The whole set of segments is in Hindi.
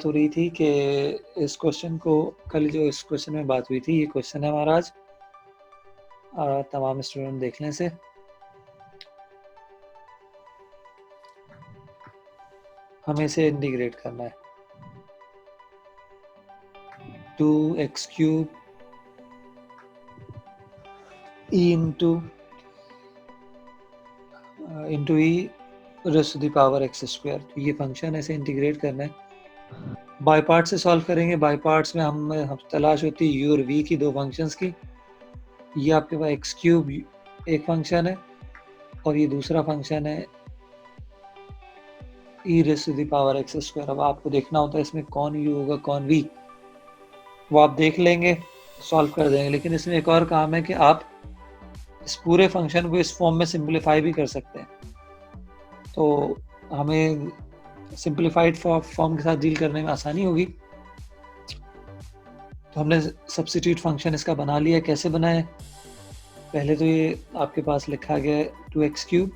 बात हो रही थी कि इस क्वेश्चन को कल जो इस क्वेश्चन में बात हुई थी, ये क्वेश्चन है हमारा आज तमाम स्टूडेंट देख लें से। हमें इसे इंटीग्रेट करना है 2x³ e into e raise to the power x²। तो ये फंक्शन ऐसे इंटीग्रेट करना है। बाय पार्ट से सॉल्व करेंगे। बाय पार्ट्स में हम तलाश होती है u और v की, दो फंक्शंस की। ये आपके पास x³ एक फंक्शन है और ये दूसरा फंक्शन है e raise to the power x²। अब आपको देखना होता है इसमें कौन u होगा कौन v, वो आप देख लेंगे, सॉल्व कर देंगे। लेकिन इसमें एक और काम है कि आप इस पूरे फंक्शन को इस फॉर्म में सिंप्लीफाई भी कर सकते हैं। तो हमें सिंप्लीफाइड फॉर्म के साथ डील करने में आसानी होगी। तो हमने सब्स्टिट्यूट फंक्शन इसका बना लिया। कैसे बनाए? पहले तो ये आपके पास लिखा गया है 2x³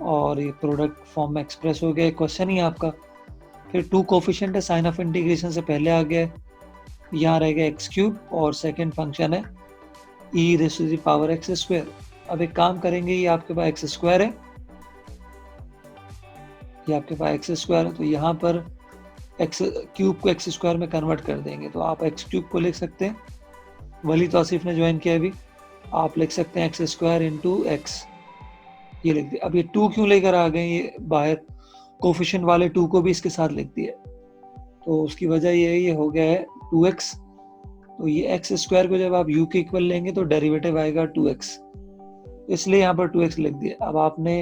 और ये प्रोडक्ट फॉर्म में एक्सप्रेस हो गया। क्वेश्चन ही आपका फिर 2 कोफिशिएंट है, साइन ऑफ इंटीग्रेशन से पहले आ गया है। यहाँ रह गया x³ और सेकेंड फंक्शन है e raise to the power x²। अब एक काम करेंगे, ये आपके पास x² है, ये आपके पास x² है, तो यहाँ पर x³ को x² में कन्वर्ट कर देंगे। तो आप x³ को लिख सकते हैं, वली तौसीफ ने ज्वाइन किया अभी, आप लिख सकते हैं x² इंटू x, ये लिख दिया। अब ये 2 क्यों लेकर आ गए ये बाहर? कोफिशिएंट वाले 2 को भी इसके साथ लिख दिया। तो उसकी वजह ये हो गया है 2x। तो ये x² को जब आप u के इक्वल लेंगे तो डेरिवेटिव आएगा 2x, इसलिए यहाँ पर 2x लिख दिया। अब आपने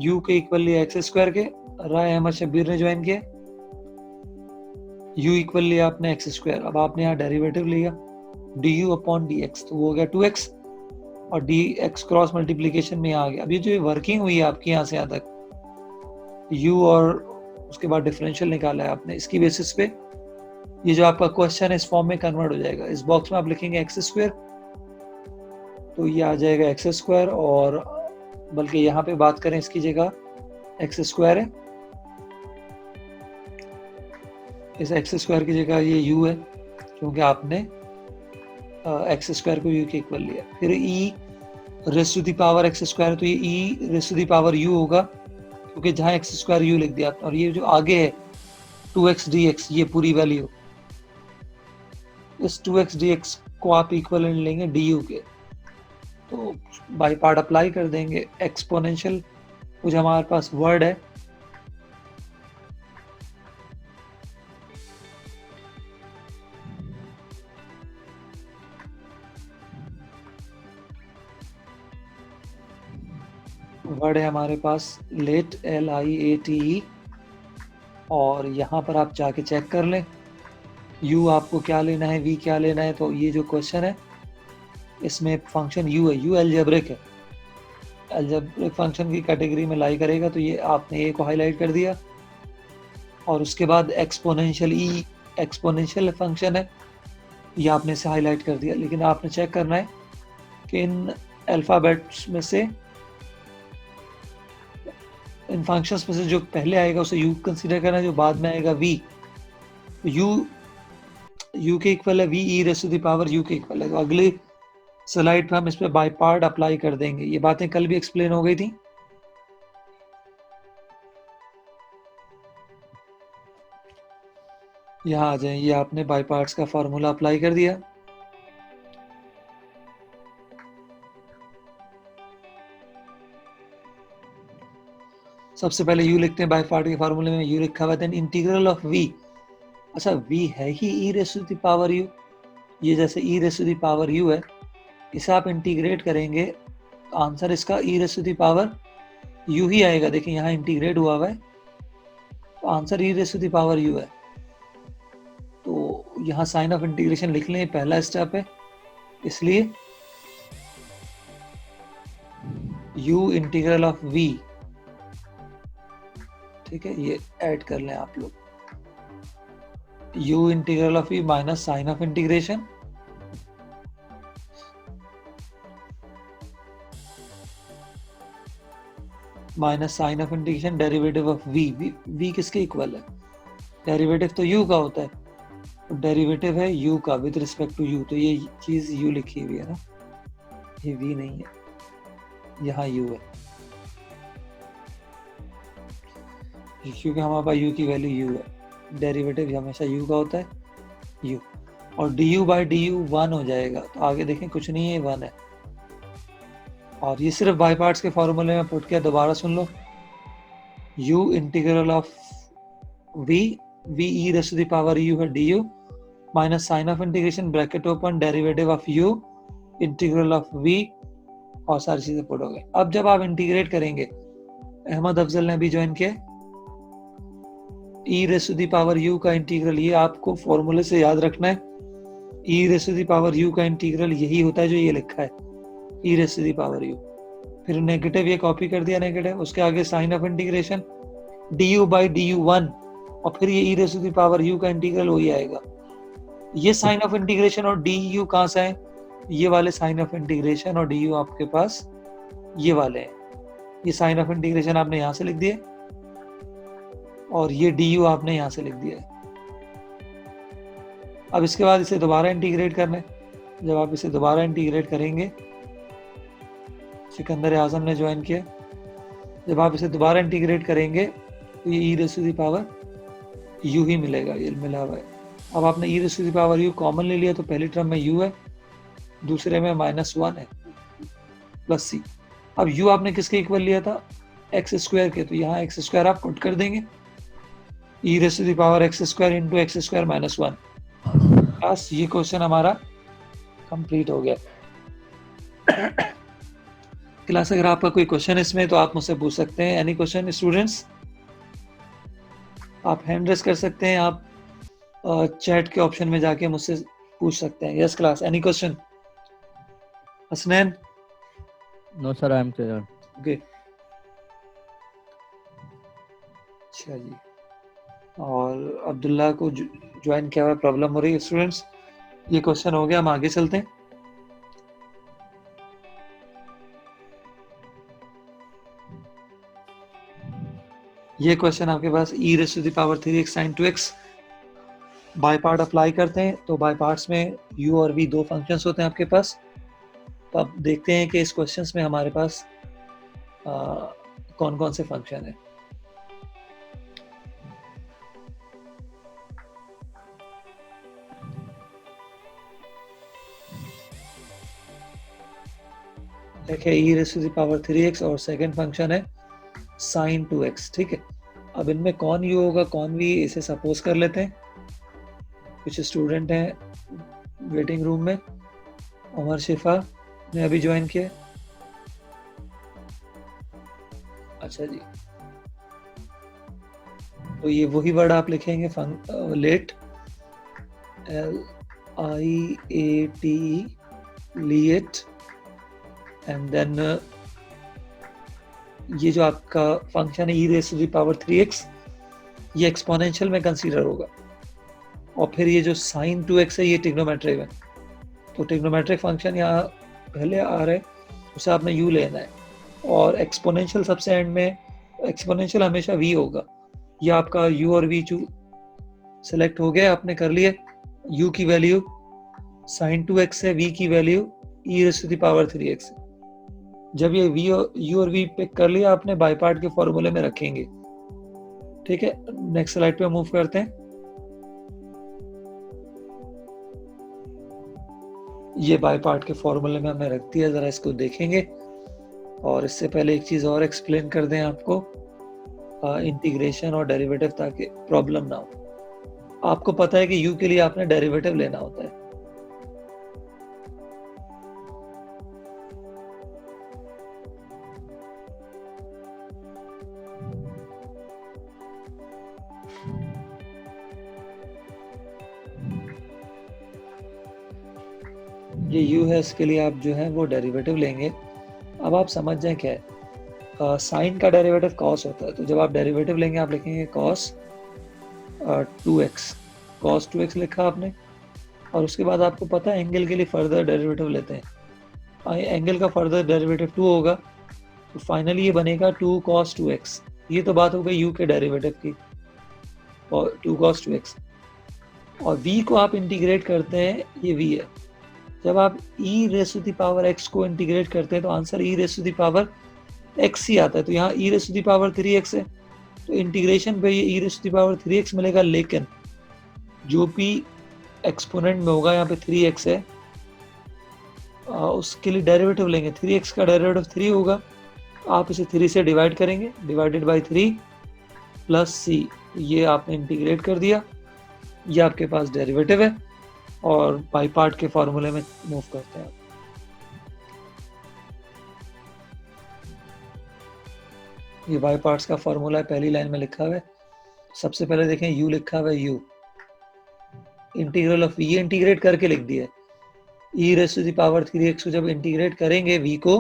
u के इक्वल लिया x² के, राय अहमद शब्बीर ने ज्वाइन किया, u इक्वल लिया आपने x²। अब आपने यहाँ डेरिवेटिव लिया du अपॉन dx, तो वो हो गया 2x और dx क्रॉस मल्टीप्लीकेशन में यहाँ आ गया। अब ये जो वर्किंग हुई है आपकी यहाँ से यहाँ तक, u और उसके बाद डिफरेंशियल निकाला है आपने, इसकी बेसिस पे ये जो आपका क्वेश्चन है इस फॉर्म में कन्वर्ट हो जाएगा। इस बॉक्स में आप लिखेंगे x², तो ये आ जाएगा x², और बल्कि यहाँ पे बात करें इसकी जगह x² है, इस x² की जगह ये u है, क्योंकि आपने x² को u के इक्वल लिया। फिर e raise to the power x², तो ये e raise to the power u होगा, क्योंकि जहाँ x² u लिख दिया। और ये जो आगे है 2x dx, ये पूरी वैल्यू, इस 2x dx को आप इक्वलेंट लेंगे du के, तो बाय पार्ट अप्लाई कर देंगे। एक्सपोनेंशियल कुछ हमारे पास वर्ड है, वर्ड है हमारे पास लेट, LIATE, और यहाँ पर आप जाके चेक कर लें u आपको क्या लेना है, v क्या लेना है। तो ये जो क्वेश्चन है इसमें फंक्शन u है, u अलजेब्रिक है, अलजेब्रिक फंक्शन की कैटेगरी में लाई करेगा, तो ये आपने a को हाईलाइट कर दिया। और उसके बाद एक्सपोनेंशियल e एक्सपोनेंशियल फंक्शन है, ये आपने इसे हाईलाइट कर दिया। लेकिन आपने चेक करना है कि इन अल्फ़ाबेट्स में से, इन फंक्शंस में से जो पहले आएगा उसे u कंसीडर करना है, जो बाद में आएगा v। तो u के इक्वल है v, e raise to the power u के इक्वल है। तो अगली स्लाइड पे हम इस पे बाय पार्ट अप्लाई कर देंगे। ये बातें कल भी एक्सप्लेन हो गई थी। यहाँ आ जाए, ये आपने बाय पार्ट्स का फार्मूला अप्लाई कर दिया। सबसे पहले u लिखते हैं, बाय पार्ट के फार्मूले में u लिखा हुआ है, देन इंटीग्रल ऑफ v। अच्छा, v है ही e raise to the power u, ये जैसे e raise to the power u है, इसे आप इंटीग्रेट करेंगे तो आंसर इसका e raise to the power u ही आएगा। देखिए यहाँ इंटीग्रेट हुआ हुआ है, तो answer e raise to the power u है। तो यहाँ साइन ऑफ इंटीग्रेशन लिख लें, पहला स्टेप है, इसलिए u इंटीग्रल ऑफ v, ठीक है, ये ऐड कर लें आप लोग, u integral of v minus sign of integration, minus sign of integration derivative of v। v किसके इक्वल है? डेरिवेटिव तो u का होता है, तो डेरिवेटिव है u का विद रिस्पेक्ट टू u, तो ये चीज u लिखी हुई है ना, ये v नहीं है, यहाँ u है, क्योंकि हमारे पास u की वैल्यू u है। डेरिवेटिव हमेशा u का होता है, u, और du बाई du 1 हो जाएगा, तो आगे देखें कुछ नहीं है, 1 है। और ये सिर्फ बाई पार्ट्स के फॉर्मूले में पुट किया, दोबारा सुन लो, u integral of v e raise to the power u है du minus sign of integration bracket open derivative of u integral of v, और सारी चीजें पुट हो गई। अब जब आप इंटीग्रेट करेंगे, अहमद अफजल ने अभी ज्वाइन किया, e raise to the power u का इंटीग्रल, ये आपको फॉर्मूले से याद रखना है, e raise to the power u का इंटीग्रल यही होता है जो ये लिखा है, e raise to the power u, फिर नेगेटिव ये कॉपी कर दिया नेगेटिव, उसके आगे sign of integration du by du 1, और फिर ये e raise to the power u का इंटीग्रल वही आएगा। ये साइन ऑफ इंटीग्रेशन और du कहाँ से है, ये वाले साइन ऑफ इंटीग्रेशन और du आपके पास ये वाले हैं, ये साइन ऑफ इंटीग्रेशन आपने यहाँ से लिख दिए और ये du आपने यहाँ से लिख दिया है। अब इसके बाद इसे दोबारा इंटीग्रेट करना है, जब आप इसे दोबारा इंटीग्रेट करेंगे, सिकंदर आजम ने ज्वाइन किया, जब आप इसे दोबारा इंटीग्रेट करेंगे तो ये e raise to the power u ही मिलेगा, ये मिला हुआ है। अब आपने e raise to the power u common ले लिया, तो पहली टर्म में u है, दूसरे में -1 है प्लस c। अब u आपने किसके इक्वल लिया था, एक्स स्क्वायर के, तो यहाँ एक्स स्क्वायर आप पुट कर देंगे, e raise to the power x square into x square -1। बस ये क्वेश्चन हमारा कंप्लीट हो गया। क्लास अगर आपका कोई क्वेश्चन इसमें तो आप मुझसे पूछ सकते हैं, एनी क्वेश्चन स्टूडेंट्स, आप हैंड रेस कर सकते हैं, आप चैट के ऑप्शन में जाके मुझसे पूछ सकते हैं। Yes class, any question? Hasnain? No sir, I am clear. Okay, अच्छा जी। और अब्दुल्ला को ज्वाइन किया हुआ प्रॉब्लम हो रही है स्टूडेंट्स। ये क्वेश्चन हो गया, हम आगे चलते हैं। ये क्वेश्चन आपके पास e raise to the power 3x sin 2x, by part apply करते हैं, तो बाय पार्ट्स में u और v दो फंक्शंस होते हैं आपके पास। तो अब देखते हैं कि इस क्वेश्चंस में हमारे पास कौन कौन से फंक्शन है। देखिए e raise to the power 3x और सेकंड फंक्शन है sin 2x, ठीक है। अब इनमें कौन u होगा कौन v, इसे सपोज कर लेते हैं। कुछ स्टूडेंट हैं वेटिंग रूम में, उमर शिफा ने अभी ज्वाइन किया, अच्छा जी। तो ये वही वर्ड आप लिखेंगे, let, LIAT, let, and then ये जो आपका फंक्शन है e raise to the power 3x, ये एक्सपोनेंशियल में कंसीडर होगा, और फिर ये जो sin 2x है ये ट्रिग्नोमेट्रिक है, तो ट्रिग्नोमेट्रिक फंक्शन यहाँ पहले आ रहा है, उसे आपने u लेना है, और एक्सपोनेंशियल सबसे एंड में, एक्सपोनेंशियल हमेशा v होगा। ये आपका u और v सेलेक्ट हो गया, आपने कर लिए, u की वैल्यू sin 2x है, v की value e raise to the power 3x है। जब ये u और v पिक कर लिया आपने, बाय पार्ट के फॉर्मूले में रखेंगे, ठीक है। नेक्स्ट स्लाइड पे मूव करते हैं। ये बाय पार्ट के फॉर्मूले में हमने रख दिया, जरा इसको देखेंगे। और इससे पहले एक चीज और एक्सप्लेन कर दें आपको, इंटीग्रेशन और डेरिवेटिव, ताकि प्रॉब्लम ना हो। आपको पता है कि u के लिए आपने डेरिवेटिव लेना होता है, ये u है, इसके लिए आप जो है वो डेरिवेटिव लेंगे। अब आप समझ जाएं क्या है, साइन का डेरिवेटिव कॉस होता है, तो जब आप डेरिवेटिव लेंगे आप लिखेंगे कॉस 2x, कॉस 2x लिखा आपने, और उसके बाद आपको पता है एंगल के लिए फर्दर डेरिवेटिव लेते हैं, एंगल का फर्दर डेरिवेटिव 2 होगा, तो फाइनली ये बनेगा 2 cos 2x। ये तो बात हो गई u के डेरिवेटिव की। और 2 cos 2x, और v को आप इंटीग्रेट करते हैं, ये v है। जब आप e raise to the power x को इंटीग्रेट करते हैं तो answer e raise to the power x ही आता है। तो यहाँ e raise to the power 3x है, तो इंटीग्रेशन पे ये e raise to the power 3x मिलेगा, लेकिन जो भी एक्सपोनेंट में होगा यहाँ पे 3x है, उसके लिए डेरिवेटिव लेंगे, 3x का डेरिवेटिव 3 होगा, आप इसे 3 से डिवाइड करेंगे, डिवाइडेड बाई 3 प्लस c, ये आपने इंटीग्रेट कर दिया, ये आपके पास डेरिवेटिव है, और बाई पार्ट के फॉर्मूले में मूव करते हैं। ये बाई पार्ट्स का फॉर्मूला है, पहली लाइन में लिखा हुआ है। सबसे पहले देखें u लिखा हुआ है, u इंटीग्रल ऑफ ये इंटीग्रेट करके लिख दिया है, e raise to the power 3x को जब इंटीग्रेट करेंगे v को,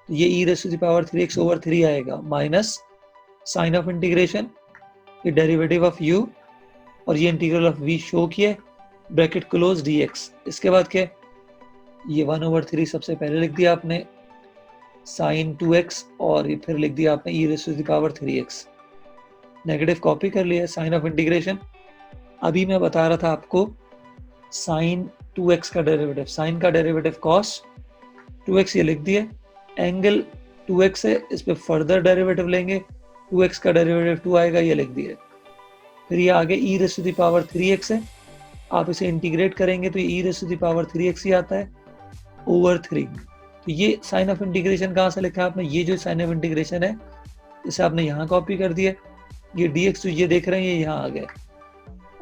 तो ये e raise to the power 3x over 3 आएगा, माइनस साइन ऑफ इंटीग्रेशन, ये डेरिवेटिव ऑफ u, और ये इंटीग्रल ऑफ v शो किया, ब्रैकेट क्लोज dx। इसके बाद क्या, ये 1/3 सबसे पहले लिख दिया आपने, साइन 2x, और ये फिर लिख दिया आपने e raise to the power 3x, negative copy कर लिया, साइन ऑफ इंटीग्रेशन। अभी मैं बता रहा था आपको साइन 2x का डेरिवेटिव, साइन का डेरिवेटिव cos 2x, ये लिख दिया, एंगल 2x है, इस पे फर्दर डेरिवेटिव लेंगे, 2x का डेरिवेटिव 2 आएगा, ये लिख दिया। फिर ये आगे e raise to the power 3x है, आप इसे इंटीग्रेट करेंगे तो e raise to the power 3x ही आता है ओवर 3। तो ये साइन ऑफ इंटीग्रेशन कहाँ से लिखा है आपने, ये जो साइन ऑफ इंटीग्रेशन है इसे आपने यहाँ कॉपी कर दिया, ये dx तो ये देख रहे हैं, ये यहाँ आ गए।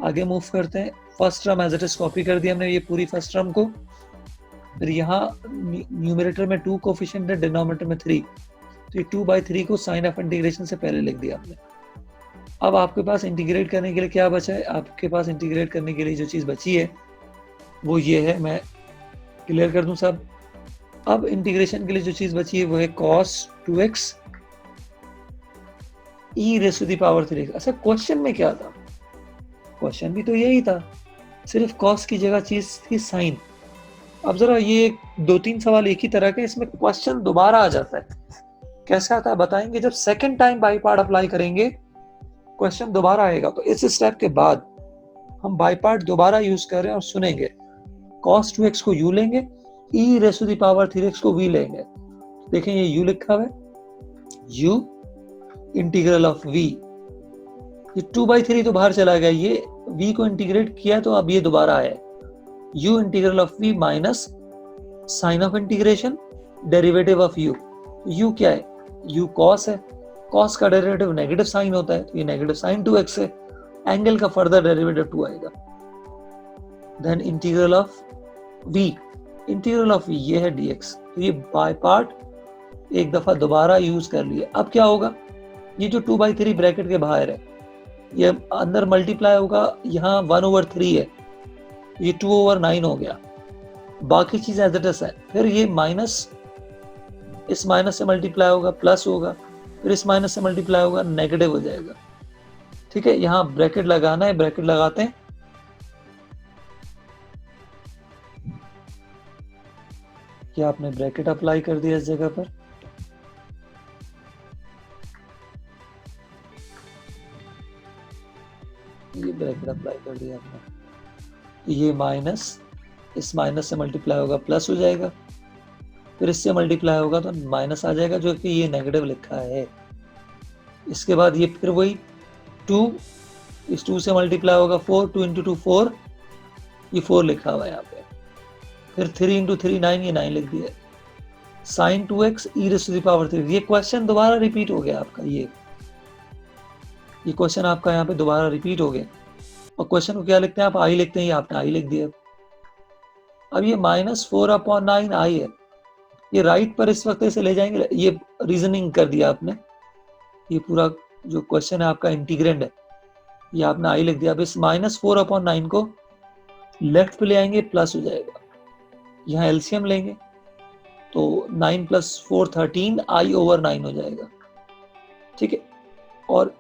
आगे मूव करते हैं, first term as it is copy कर दिया हमने, ये पूरी फर्स्ट टर्म को, फिर यहाँ न्यूमरेटर में 2 कोफिशिएंट है, डिनोमिनेटर में 3, तो ये 2/3 को साइन ऑफ इंटीग्रेशन से पहले लिख दिया आपने। अब आपके पास इंटीग्रेट करने के लिए क्या बचा है, आपके पास इंटीग्रेट करने के लिए जो चीज़ बची है वो ये है, मैं क्लियर कर दूं सब। अब इंटीग्रेशन के लिए जो चीज़ बची है वो है cos 2x e raise to the power 3x। अच्छा, क्वेश्चन में क्या था, क्वेश्चन भी तो यही था, सिर्फ cos की जगह चीज थी साइन। अब जरा ये 2-3 सवाल एक ही तरह के, इसमें क्वेश्चन दोबारा आ जाता है, कैसे आता है बताएंगे, जब second time by part apply करेंगे क्वेश्चन दोबारा आएगा। तो इस स्टेप के बाद हम बाई पार्ट दोबारा यूज कर रहे हैं और सुनेंगे, cos 2x को u लेंगे, e raise to the power 3x को v लेंगे। देखें ये u लिखा हुआ है, u इंटीग्रल ऑफ v, ये 2/3 तो बाहर चला गया, ये v को इंटीग्रेट किया तो अब ये दोबारा आया, u integral of v minus sign of integration, derivative of u। u क्या है, u cos है, cos का डेरिवेटिव नेगेटिव साइन होता है, तो ये नेगेटिव साइन 2x है, एंगल का फर्दर डेरिवेटिव 2 आएगा। Then integral of v, integral of v ये है dx। तो ये बाय पार्ट एक दफा दोबारा यूज कर लिया। अब क्या होगा, ये जो 2/3 ब्रैकेट के बाहर है ये अंदर मल्टीप्लाई होगा, यहाँ 1/3 है, ये 2/9 हो गया, बाकी चीज एज इट इज है। फिर ये माइनस, इस माइनस से मल्टीप्लाई होगा प्लस होगा, फिर इस माइनस से मल्टीप्लाई होगा नेगेटिव हो जाएगा। ठीक है, यहाँ ब्रैकेट लगाना है, ब्रैकेट लगाते हैं, क्या आपने ब्रैकेट अप्लाई कर दिया इस जगह पर, ये ब्रैकेट अप्लाई कर दिया आपने, ये माइनस, इस माइनस से मल्टीप्लाई होगा प्लस हो जाएगा, फिर इससे मल्टीप्लाई होगा तो माइनस आ जाएगा, जो कि ये नेगेटिव लिखा है। इसके बाद ये फिर वही 2, इस 2 से मल्टीप्लाई होगा 4, 2 × 2 4, ये 4 लिखा हुआ है यहाँ पे, फिर 3 × 3 9, ये 9 लिख दिया, sine 2x e raise to the power 3। ये क्वेश्चन दोबारा रिपीट हो गया आपका, ये क्वेश्चन आपका यहाँ पे दोबारा रिपीट हो गया। और क्वेश्चन को क्या लिखते हैं आप, आई लिखते हैं, ये आपने आई लिख दिया। अब ये -4/9 आई है, ये राइट पर इस वक्त से ले जाएंगे, ये रीजनिंग कर दिया आपने, ये पूरा जो क्वेश्चन है आपका इंटीग्रेंड है, ये आपने आई लिख दिया। अब इस -4/9 को लेफ्ट पे ले आएंगे, प्लस हो जाएगा, यहाँ एलसीएम लेंगे तो 9 + 4 13, i/9 हो जाएगा। ठीक है, और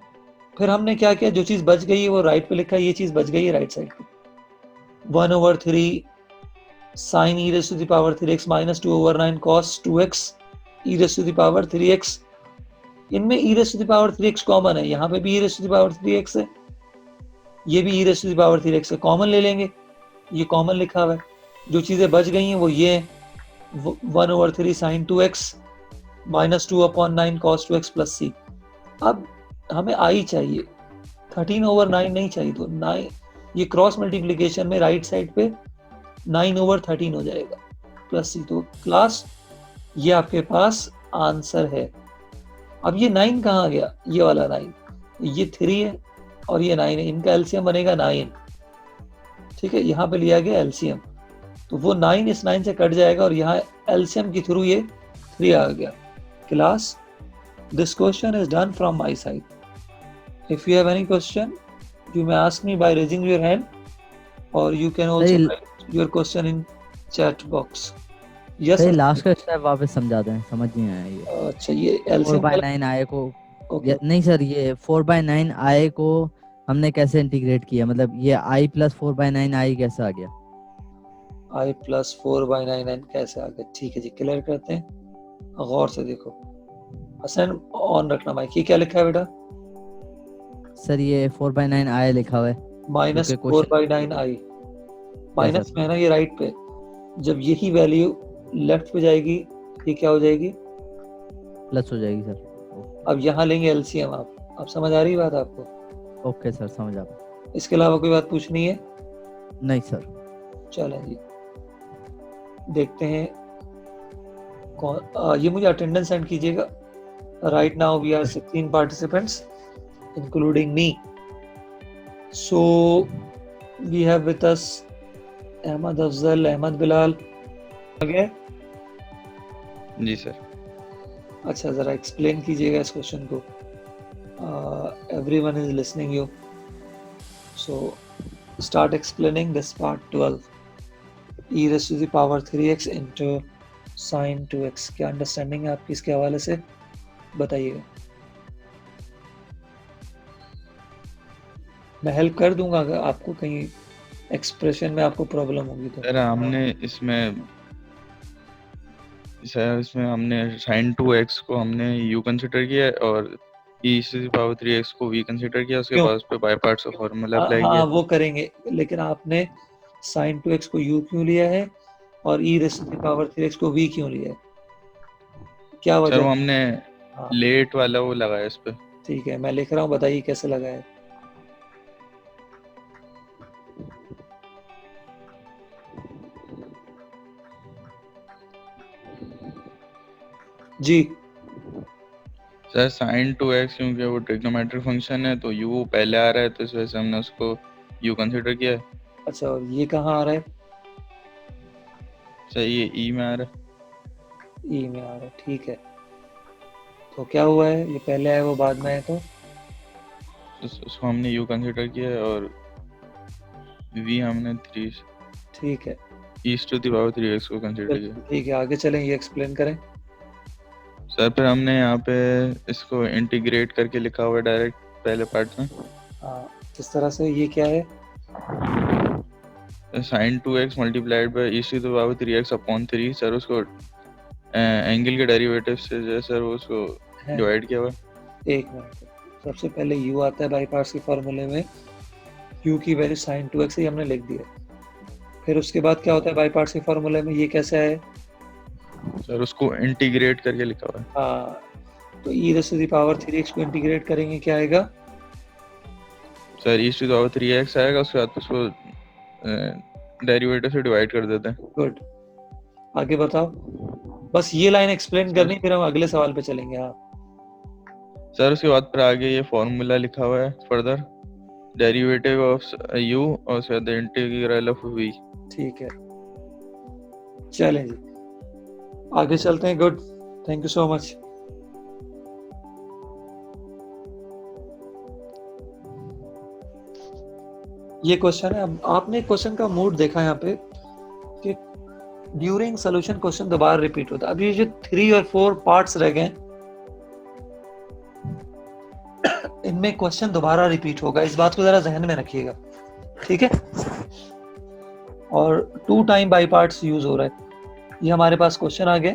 फिर हमने क्या किया, जो चीज बच गई है वो राइट पे लिखा है, ये चीज बच गई है राइट साइड पे, 1/3 sin e raise to the power 3x minus 2/9 cos 2x e raise to the power 3x। इनमें e raise to the power 3x common है, यहाँ पे भी e raise to the power 3x है, ये भी e raise to the power 3x से कॉमन ले लेंगे, ये कॉमन लिखा हुआ है, जो चीज़ें बच गई हैं वो ये हैं, 1/3 sin 2x minus 2/9 cos 2x plus c। अब हमें i चाहिए, 13/9 नहीं चाहिए, तो 9 ये क्रॉस मल्टीप्लिकेशन में राइट साइड पे 9/13 हो जाएगा प्लस c। तो क्लास ये आपके पास आंसर है। अब ये 9 कहाँ गया, ये वाला 9, ये 3 है और ये 9 है, इनका एलसीएम बनेगा 9। ठीक है, यहाँ पे लिया गया एलसीएम, तो वो 9 इस 9 से कट जाएगा और यहाँ एलसीएम के थ्रू ये 3 आ गया। Class, this question is done from my side. If you have any question, you may ask me by raising your hand, or you can also write your question in chat box. Yes सही, sir? लास्ट का स्टेप वापस समझा दें, समझ नहीं आया ये। अच्छा, ये एलसीएम 4/9 आए को ओके, नहीं सर, ये 4/9 आए को हमने कैसे इंटीग्रेट किया, मतलब ये i प्लस 4/9 आई कैसे आ गया? i प्लस 4/9 कैसे आ गया? ठीक है जी, क्लियर करते हैं, गौर से देखो। हसन ऑन रखना माइक। ये क्या लिखा है बेटा? सर ये 4/9 आई लिखा हुआ है माइनस क्योंकि क्वेश्चन 4/9 आई, माइनस में है ना ये राइट पे, जब यही वैल्यू लेफ्ट पे जाएगी ये क्या हो जाएगी? प्लस हो जाएगी सर। अब यहाँ लेंगे एलसीएम। आप अब समझ आ रही बात आपको? ओके सर, समझ आ गया। इसके अलावा कोई बात पूछनी है? नहीं सर। चलें जी, देखते हैं कौन ये मुझे अटेंडेंस सेंड कीजिएगा। Right now we are 16 participants including me, so we have with us Ahmed Afzal, Ahmed Bilal. आगे जी सर। अच्छा, ज़रा एक्सप्लेन कीजिएगा इस क्वेश्चन को। Everyone is listening you, so start explaining this part 12, e raised to the power 3x into sin 2x। क्या अंडरस्टैंडिंग है आपकी इसके हवाले से, बताइएगा। मैं हेल्प कर दूंगा अगर आपको कहीं एक्सप्रेशन में आपको प्रॉब्लम होगी तो। सर इसमें हमने sin 2x को हमने u कंसीडर किया और e to the power 3x को v कंसीडर किया, उसके क्यों? बाद उस पे बाय पार्ट्स का फार्मूला अप्लाई हाँ किया। वो करेंगे, लेकिन आपने sin 2x को u क्यों लिया है और e raised to the power 3x को v क्यों लिया है, क्या सर वजह? वो हमने हाँ लेट वाला वो लगाया इस पे। ठीक है, मैं लिख रहा हूँ, बताइए कैसे लगा है। जी सर sin 2x क्योंकि वो ट्रिग्नोमेट्रिक फंक्शन है तो u पहले आ रहा है, तो इस वजह से हमने उसको u कंसीडर किया है। अच्छा, और ये कहाँ आ रहा है? सर ये e में आ रहा है। ई में आ रहा है, ठीक है। तो क्या हुआ है, ये पहले आया वो बाद में आया, तो उसको हमने u कंसीडर किया है और v हमने 3 ठीक है, e to the power 3x को कंसीडर किया। ठीक है, आगे चलें, ये एक्सप्लेन करें। सर फिर हमने यहाँ पे इसको इंटीग्रेट करके लिखा हुआ है डायरेक्ट पहले पार्ट में। हाँ, किस तरह से, ये क्या है? sin 2x multiplied by e to the power 3x upon 3। Sir उसको एंगल के डेरिवेटिव से जो है सर वो उसको है? डिवाइड किया हुआ है। एक मिनट, सबसे पहले u आता है बाई पार्ट्स के फॉर्मूले में, u की वैल्यू sin 2x ही हमने लिख दिया। फिर उसके बाद क्या होता है बाई पार्ट्स के फॉर्मूले में, ये कैसे आए? सर उसको इंटीग्रेट करके लिखा हुआ है। हाँ, तो e raised to the power 3x को इंटीग्रेट करेंगे, क्या आएगा? Sir e to the power 3x आएगा, उसके बाद उसको डेरिवेटिव से डिवाइड कर देते हैं। गुड, आगे बताओ। बस ये लाइन एक्सप्लेन करनी, फिर हम अगले सवाल पे चलेंगे। हाँ सर उसके बाद फिर आगे ये फॉर्मूला लिखा हुआ है फर्दर डेरिवेटिव ऑफ u और उसके बाद इंटीग्रल ऑफ v। ठीक है, चलें जी, आगे चलते हैं। Good, thank you so much. ये क्वेश्चन है, अब आपने क्वेश्चन का मूड देखा यहाँ पे कि ड्यूरिंग सोल्यूशन क्वेश्चन दोबारा रिपीट होता है। अब ये जो 3 और 4 पार्ट्स रह गए इनमें क्वेश्चन दोबारा रिपीट होगा, इस बात को जरा जहन में रखिएगा, ठीक है। और 2 टाइम बाई पार्ट्स यूज हो रहा है। ये हमारे पास क्वेश्चन आ गया,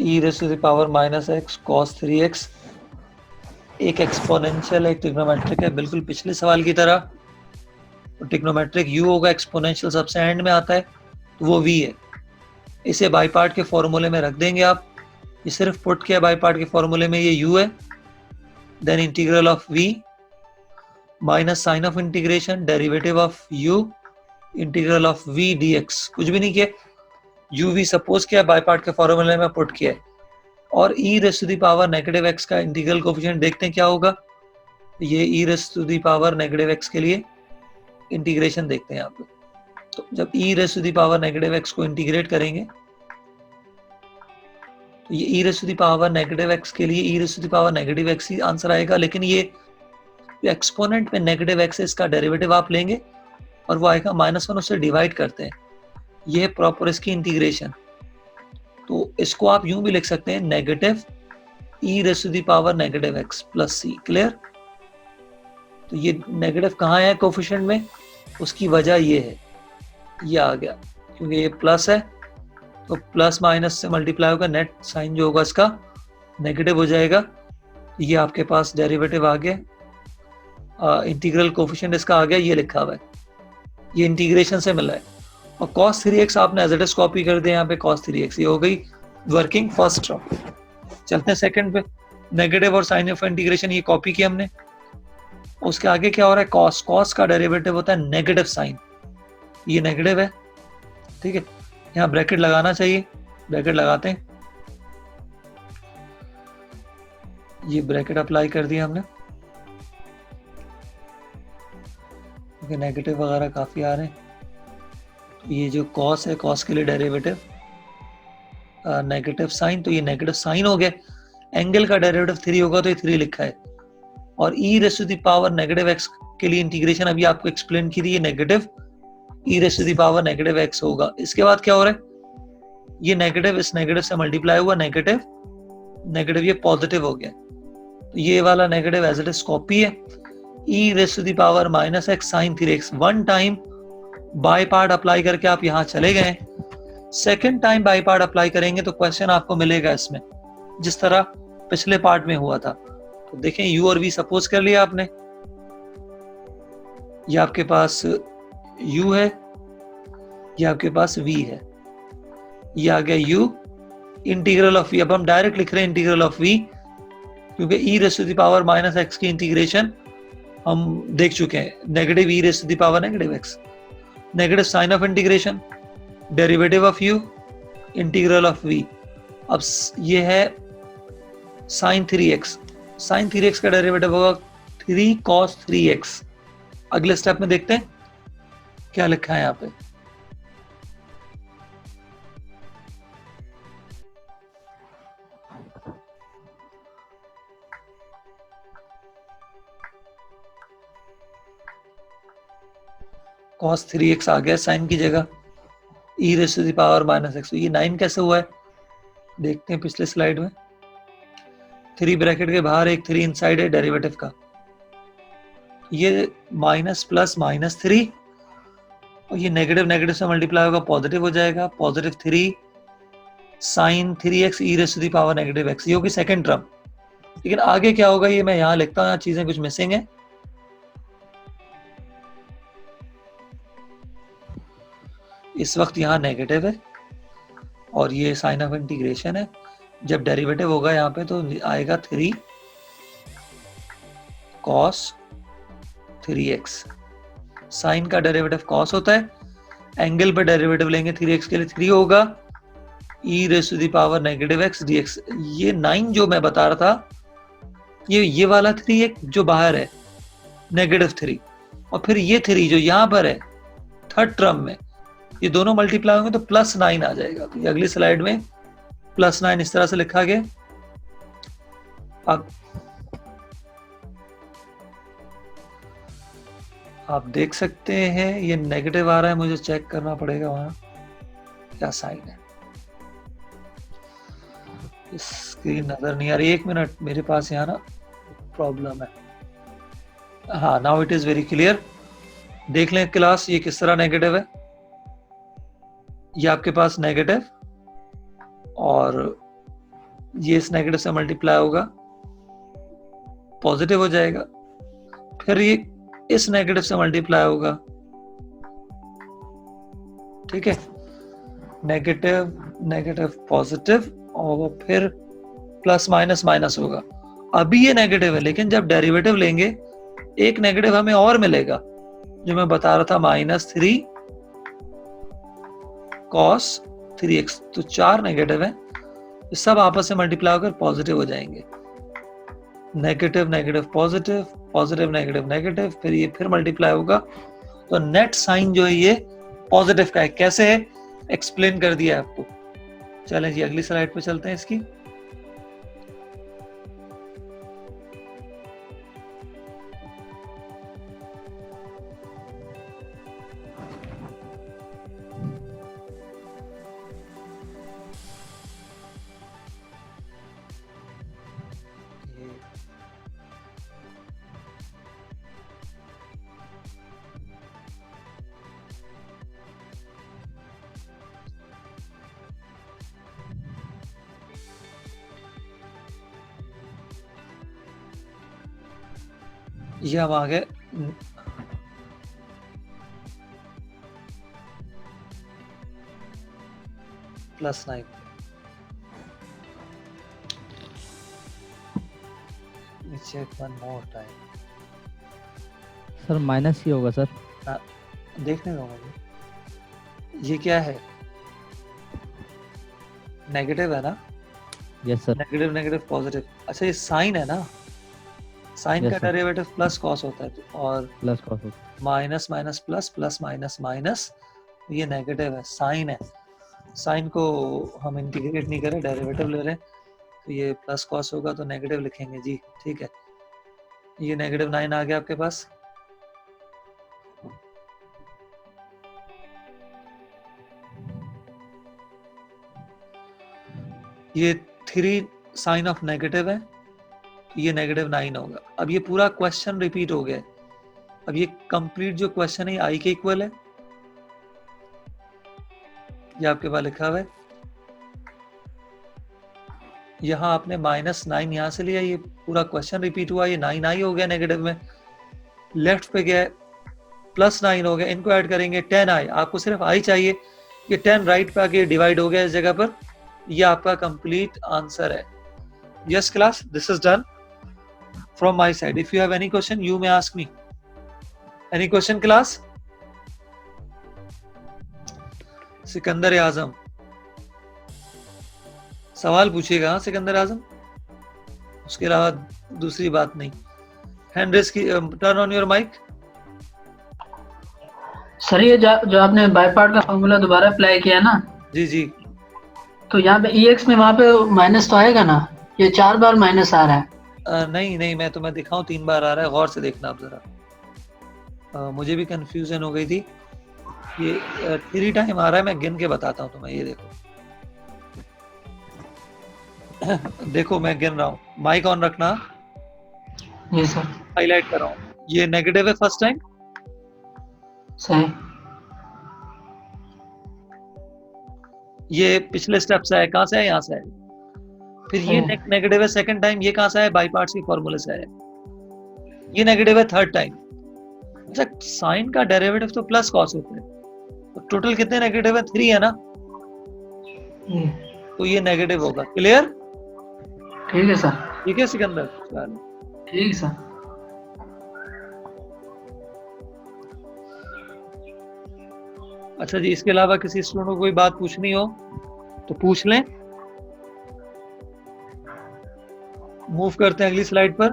e raise to the power minus x cos 3x, एक एक्सपोनेंशियल एक ट्रिग्नोमेट्रिक है, बिल्कुल पिछले सवाल की तरह। तो ट्रिग्नोमेट्रिक u होगा, एक्सपोनेंशियल सबसे एंड में आता है, तो वो v है। इसे बाई पार्ट के फॉर्मूले में रख देंगे आप, ये सिर्फ पुट किया बाई पार्ट के फॉर्मूले में, ये u है, then integral of v minus sign of integration derivative of u integral of v dx, कुछ भी नहीं किया, u v सपोज किया, बाई पार्ट के फॉर्मूले में पुट किया है। और e raise to the power negative x का इंटीग्रल कोफिशिएंट देखते हैं क्या होगा। ये e raise to the power negative x के लिए इंटीग्रेशन देखते हैं यहाँ पे। तो जब e raise to the power negative x को इंटीग्रेट करेंगे, तो ये e raise to the power negative x के लिए e raise to the power negative x ही आंसर आएगा। लेकिन ये एक्सपोनेंट में नेगेटिव x है, इसका डेरिवेटिव आप लेंगे और वो आएगा -1, उससे डिवाइड करते हैं, ये है प्रॉपर इसकी इंटीग्रेशन। तो इसको आप यूं भी लिख सकते हैं, negative e raise to the power negative x plus c। Clear. तो ये नेगेटिव कहाँ है कोफिशिएंट में, उसकी वजह ये है, ये आ गया, क्योंकि ये प्लस है तो प्लस माइनस से मल्टीप्लाई होगा, नेट साइन जो होगा इसका नेगेटिव हो जाएगा। ये आपके पास डेरिवेटिव आ गया, इंटीग्रल कोफिशिएंट इसका आ गया, ये लिखा हुआ है, ये इंटीग्रेशन से मिला है। और cos 3x आपने एज इट इज कॉपी कर दिया यहाँ पे, cos 3x ये हो गई वर्किंग फर्स्ट टर्म। चलते हैं सेकंड पे, नेगेटिव और साइन ऑफ इंटीग्रेशन ये कॉपी किया हमने। उसके आगे क्या हो रहा है, cos का डेरिवेटिव होता है नेगेटिव साइन, ये नेगेटिव है, ठीक है। यहाँ ब्रैकेट लगाना चाहिए, ब्रैकेट लगाते हैं, ये ब्रैकेट अप्लाई कर दिया हमने, क्योंकि नेगेटिव वगैरह काफी आ रहे हैं। तो ये जो cos है, cos के लिए डेरिवेटिव नेगेटिव साइन, तो ये नेगेटिव साइन हो गया। एंगल का डेरिवेटिव 3 होगा, तो ये 3 लिखा है। और e raise to the power negative x के लिए इंटीग्रेशन अभी आपको एक्सप्लेन की थी, ये negative e raise to the power negative x होगा। इसके बाद क्या हो रहा है, ये नेगेटिव इस नेगेटिव से मल्टीप्लाई हुआ, नेगेटिव नेगेटिव ये पॉजिटिव हो गया, तो ये वाला negative as it is copy है। e raise to the power minus x sine 3x, one time by part apply करके आप यहाँ चले गए। Second time by part apply करेंगे तो क्वेश्चन आपको मिलेगा इसमें, जिस तरह पिछले पार्ट में हुआ था। तो देखें, u और v सपोज कर लिया आपने, ये आपके पास u है, ये आपके पास v है, ये आ गया u इंटीग्रल ऑफ v। अब हम डायरेक्ट लिख रहे हैं इंटीग्रल ऑफ v, क्योंकि e raise to the power minus x की इंटीग्रेशन हम देख चुके हैं, negative e raise to the power negative x, negative sign of integration derivative of u integral of v। अब ये है साइन 3x, साइन 3x का डेरिवेटिव होगा 3 cos 3x। अगले स्टेप में देखते हैं क्या लिखा है यहाँ पे। cos 3x आ गया साइन की जगह, e raise to the power minus x। ये 9 कैसे हुआ है देखते हैं पिछले स्लाइड में। 3 ब्रैकेट के बाहर एक 3 इनसाइड है डेरिवेटिव का, ये माइनस प्लस माइनस 3, और ये नेगेटिव नेगेटिव से मल्टीप्लाई होगा, पॉजिटिव हो जाएगा, positive 3 sine 3x e raise to the power negative x, ये होगी सेकंड टर्म। लेकिन आगे क्या होगा ये मैं यहाँ लिखता हूँ, यहाँ चीजें कुछ मिसिंग है। इस वक्त यहाँ नेगेटिव है और ये साइन ऑफ इंटीग्रेशन है, जब डेरिवेटिव होगा यहाँ पे तो आएगा 3 cos 3x। साइन का डेरिवेटिव cos होता है, एंगल पे डेरिवेटिव लेंगे 3x के लिए 3 होगा e raise to the power negative x dx। ये 9 जो मैं बता रहा था, ये वाला 3 एक जो बाहर है नेगेटिव 3, और फिर ये 3 जो यहाँ पर है थर्ड टर्म में, ये दोनों मल्टीप्लाई होंगे तो प्लस 9 आ जाएगा। तो ये अगली स्लाइड में प्लस 9 इस तरह से लिखा गया। आप देख सकते हैं ये नेगेटिव आ रहा है, मुझे चेक करना पड़ेगा वहां क्या साइन है। स्क्रीन नजर नहीं आ रही, 1 मिनट, मेरे पास यहाँ ना प्रॉब्लम है। हाँ, now it is very clear. देख लें क्लास, ये किस तरह नेगेटिव है। ये आपके पास नेगेटिव और ये इस नेगेटिव से मल्टीप्लाई होगा, पॉजिटिव हो जाएगा, फिर ये इस नेगेटिव से मल्टीप्लाई होगा, ठीक है, नेगेटिव नेगेटिव पॉजिटिव, और फिर प्लस माइनस माइनस होगा। अभी ये नेगेटिव है, लेकिन जब डेरिवेटिव लेंगे एक नेगेटिव हमें और मिलेगा, जो मैं बता रहा था, -3 cos 3x। तो 4 नेगेटिव है, तो सब आपस में मल्टीप्लाई होकर पॉजिटिव हो जाएंगे। Negative negative positive, positive negative negative, फिर ये फिर मल्टीप्लाई होगा, तो नेट साइन जो है ये पॉजिटिव का है। कैसे है एक्सप्लेन कर दिया आपको। चलें जी अगली स्लाइड पे चलते हैं इसकी। ये हम आ गए +9। Check one more time. Sir minus ही होगा सर। देखने दो मुझे, ये क्या है, नेगेटिव है ना? Yes sir. Negative negative positive, अच्छा ये साइन है ना? साइन Yes, का sir. डेरिवेटिव प्लस कॉस होता है, और प्लस कॉस होगा। Minus minus plus, plus minus minus, ये नेगेटिव है, साइन है। साइन को हम इंटीग्रेट नहीं करें, डेरिवेटिव ले रहे हैं, तो ये प्लस कॉस होगा, तो नेगेटिव लिखेंगे जी, ठीक है। ये -9 आ गया आपके पास। ये 3 साइन ऑफ नेगेटिव है, ये -9 होगा। अब ये पूरा क्वेश्चन रिपीट हो गया। अब ये कंप्लीट जो क्वेश्चन है आई के इक्वल है, ये आपके पास लिखा हुआ है। यहाँ आपने -9 यहाँ से लिया, ये पूरा क्वेश्चन रिपीट हुआ, ये 9 आई हो गया नेगेटिव में, लेफ्ट पे गया +9 हो गया, इनको ऐड करेंगे 10 आई। आपको सिर्फ आई चाहिए, ये 10 राइट पे आके डिवाइड हो गया इस जगह पर। ये आपका कंप्लीट आंसर है। Yes class, this is done from my side. If you have any question, you may ask me. Any question, class? Sikandar Azam सवाल पूछिएगा। हाँ सिकंदर आजम, उसके अलावा दूसरी बात नहीं। हैंड रेस की, turn on your mic. Sir ये जो आपने बाय पार्ट का फॉर्मूला दोबारा अप्लाई किया ना, जी जी, तो यहाँ पे EX में वहाँ पे माइनस तो आएगा ना? ये 4 बार माइनस आ रहा है। नहीं नहीं, मैं तुम्हें दिखाऊं, 3 बार आ रहा है, गौर से देखना आप जरा। मुझे भी कंफ्यूजन हो गई थी। ये 3 टाइम आ रहा है, मैं गिन के बताता हूँ तुम्हें। ये देखो देखो मैं गिन रहा हूँ, माइक ऑन रखना। जी सर। हाईलाइट कर रहा हूँ, ये नेगेटिव है फर्स्ट टाइम, सही। ये पिछले स्टेप से है, कहाँ से है? यहाँ से है। फिर ये नेगेटिव है सेकंड टाइम, ये कहाँ से है? बाई पार्ट्स के फॉर्मूले से है। ये नेगेटिव है थर्ड टाइम। अच्छा, साइन का डेरिवेटिव तो प्लस कॉस होता है, तो टोटल कितने नेगेटिव है? 3 है ना, तो ये नेगेटिव होगा। क्लियर? ठीक है सर। ठीक है सिकंदर, ठीक है सर। अच्छा जी, इसके अलावा किसी स्टूडेंट को कोई बात पूछनी हो तो पूछ लें। मूव करते हैं अगली स्लाइड पर।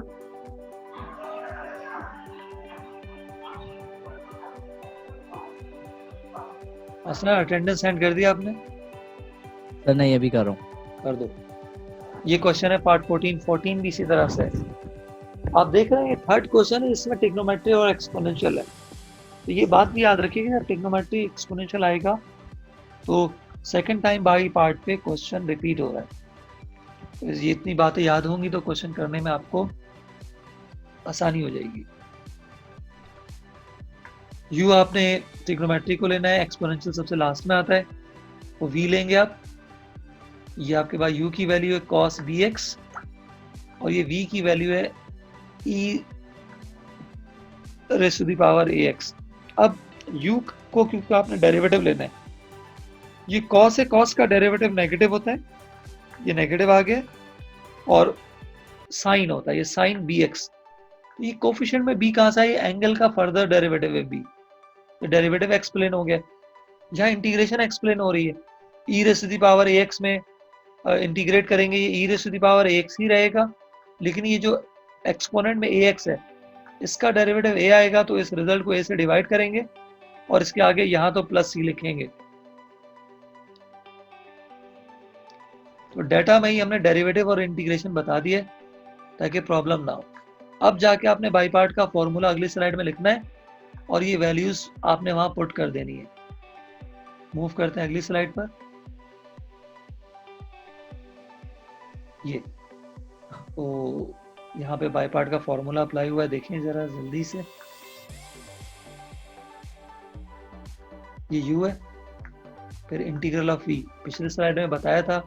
असला अटेंडेंस सेंड कर दिया आपने? सर नहीं, अभी कर रहा हूँ। कर दो। ये क्वेश्चन है पार्ट 14 भी इसी तरह से है। आप देख रहे हैं थर्ड क्वेश्चन है, इसमें ट्रिग्नोमेट्री और एक्सपोनेंशियल है। तो ये बात भी याद रखिएगा, ट्रिग्नोमेट्री एक्सपोनेंशियल आएगा तो सेकंड टाइम बाई पार्ट पे क्वेश्चन रिपीट हो रहा है। तो ये इतनी बातें याद होंगी तो क्वेश्चन करने में आपको आसानी हो जाएगी। यू आपने ट्रिग्नोमेट्री को लेना है, एक्सपोनेंशियल सबसे लास्ट में आता है, वो वी लेंगे आप। ये आपके पास u की वैल्यू है cos bx और ये v की वैल्यू है e raise to the power ax। अब u को क्योंकि आपने डेरिवेटिव लेना है, ये cos है, cos का डेरिवेटिव नेगेटिव होता है, ये नेगेटिव आ गया, और साइन होता है, ये साइन bx। ये कोफिशिएंट में b कहाँ से है? एंगल का फर्दर डेरिवेटिव है b, तो डेरिवेटिव एक्सप्लेन हो गया। यहाँ इंटीग्रेशन एक्सप्लेन हो रही है, e raise to the power ax में इंटीग्रेट करेंगे, ये e raise to the power ax ही रहेगा, लेकिन ये जो एक्सपोनेंट में ax है इसका डेरिवेटिव a आएगा, तो इस रिजल्ट को a से डिवाइड करेंगे और इसके आगे यहाँ तो प्लस c लिखेंगे। तो डाटा में ही हमने डेरिवेटिव और इंटीग्रेशन बता दिया ताकि प्रॉब्लम ना हो। अब जाके आपने बाई पार्ट का फॉर्मूला अगली स्लाइड में लिखना है और ये वैल्यूज आपने वहां पुट कर देनी है। मूव करते हैं अगली स्लाइड पर। ये तो यहाँ पे बाई पार्ट का फॉर्मूला अप्लाई हुआ है, देखें जरा जल्दी से। ये u है, फिर इंटीग्रल ऑफ v, पिछले स्लाइड में बताया था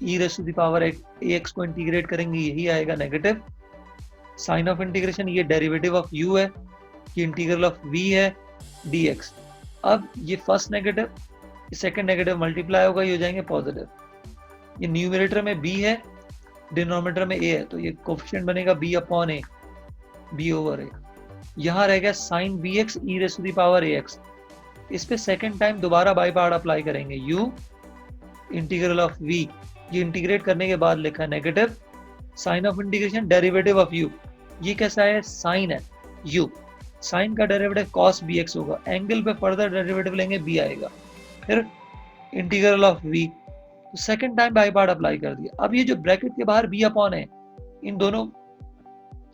e raise to the power ax को इंटीग्रेट करेंगे, यही आएगा नेगेटिव। साइन ऑफ इंटीग्रेशन, ये डेरिवेटिव ऑफ u है, ये इंटीग्रल ऑफ v है dx। अब ये first negative, second negative multiply होगा, ये हो जाएंगे पॉजिटिव। ये न्यूमरेटर में b है, डिनोमिनेटर में a है, तो ये कोफिशिएंट बनेगा b upon a, b over a। यहाँ रह गया sine bx e raise to the power ax। इस पे सेकंड टाइम दोबारा बाई पार्ट अप्लाई करेंगे, u इंटीग्रल ऑफ v, ये इंटीग्रेट करने के बाद लिखा negative. Sign of integration, derivative of u, ये कैसा है? साइन है u, साइन का डेरिवेटिव cos bx होगा, एंगल पे फर्दर डेरिवेटिव लेंगे b आएगा, फिर इंटीग्रल ऑफ v, तो second time by part apply कर दिया। अब ये जो ब्रैकेट के बाहर b अपॉन है, इन दोनों,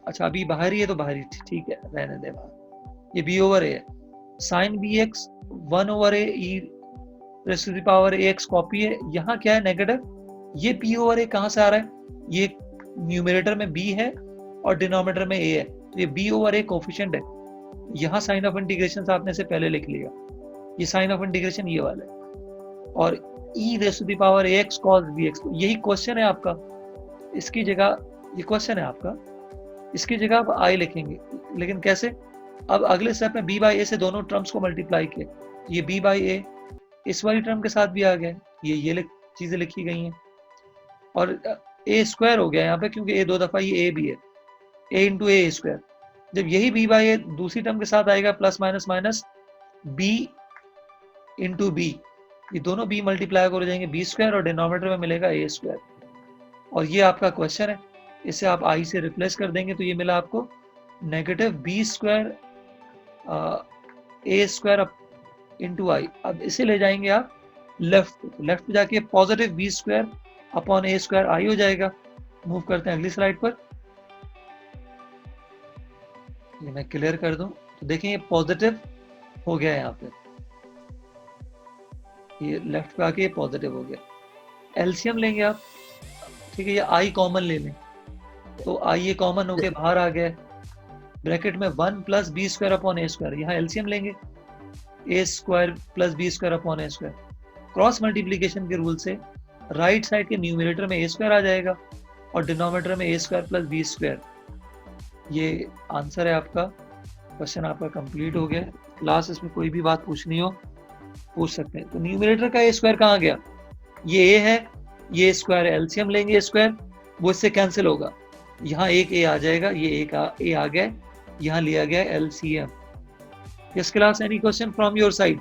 अच्छा अभी बाहर ही है तो बाहर ही ठीक है, रहने दे बाहर। ये b ओवर a है, sine bx 1 over a e raise to the power ax copy है, यहाँ क्या है? नेगेटिव। ये p ओवर a कहाँ से आ रहा है? ये न्यूमरेटर में b है और डिनोमिनेटर में a है, तो ये b ओवर a कोफिशिएंट है। यहाँ साइन ऑफ इंटीग्रेशन आपने से पहले लिख लिया, ये साइन ऑफ इंटीग्रेशन ये वाला है, और e raise to the power ax cos bx, यही क्वेश्चन है आपका। इसकी जगह, ये क्वेश्चन है आपका, इसकी जगह आप i लिखेंगे, लेकिन कैसे? अब अगले स्टेप में b बाई a से दोनों टर्म्स को मल्टीप्लाई किया, ये b बाई a इस वाली टर्म के साथ भी आ गया, ये चीजें लिखी गई हैं, और a स्क्वायर हो गया यहाँ पे, क्योंकि a दो दफा ये a भी है, a इंटू a स्क्वायर। जब यही b बाई a दूसरी टर्म के साथ आएगा, plus minus minus b into b, ये दोनों b मल्टीप्लाई हो जाएंगे b स्क्वायर, और डिनोमिनेटर में मिलेगा a स्क्वायर। और ये आपका क्वेश्चन है, इसे आप i से रिप्लेस कर देंगे, तो ये मिला आपको negative b square a square into I. अब इसे ले जाएंगे आप लेफ्ट, तो लेफ्ट पे जाके positive b square upon a square I हो जाएगा। मूव करते हैं अगली स्लाइड पर। ये मैं क्लियर कर दूं, तो देखें ये पॉजिटिव हो गया यहाँ पे, ये लेफ्ट पे आके ये पॉजिटिव हो गया। एलसीएम लेंगे आप, ठीक है, ये आई कॉमन ले लें, तो आई ये कॉमन होके बाहर आ गया, ब्रैकेट में 1 plus B square upon A square, यहाँ एलसीएम लेंगे, A square plus B square upon A square. Cross multiplication के रूल से राइट साइड के न्यूमरेटर में ए स्क्वायर आ जाएगा और डिनोमिनेटर में A square plus B square. ये आंसर है आपका, क्वेश्चन आपका कंप्लीट हो गया। लास्ट इसमें कोई भी बात पूछनी हो पूछ सकते हैं। तो न्यूमरेटर का ए स्क्वायर कहाँ गया? ये ए है, ये स्क्वायर है, एलसीएम लेंगे स्क्वायर, वो इससे कैंसिल होगा, यहाँ एक ए आ जाएगा, ये एक ए आ गया, यहाँ लिया गया LCM. Yes class, any question from your side?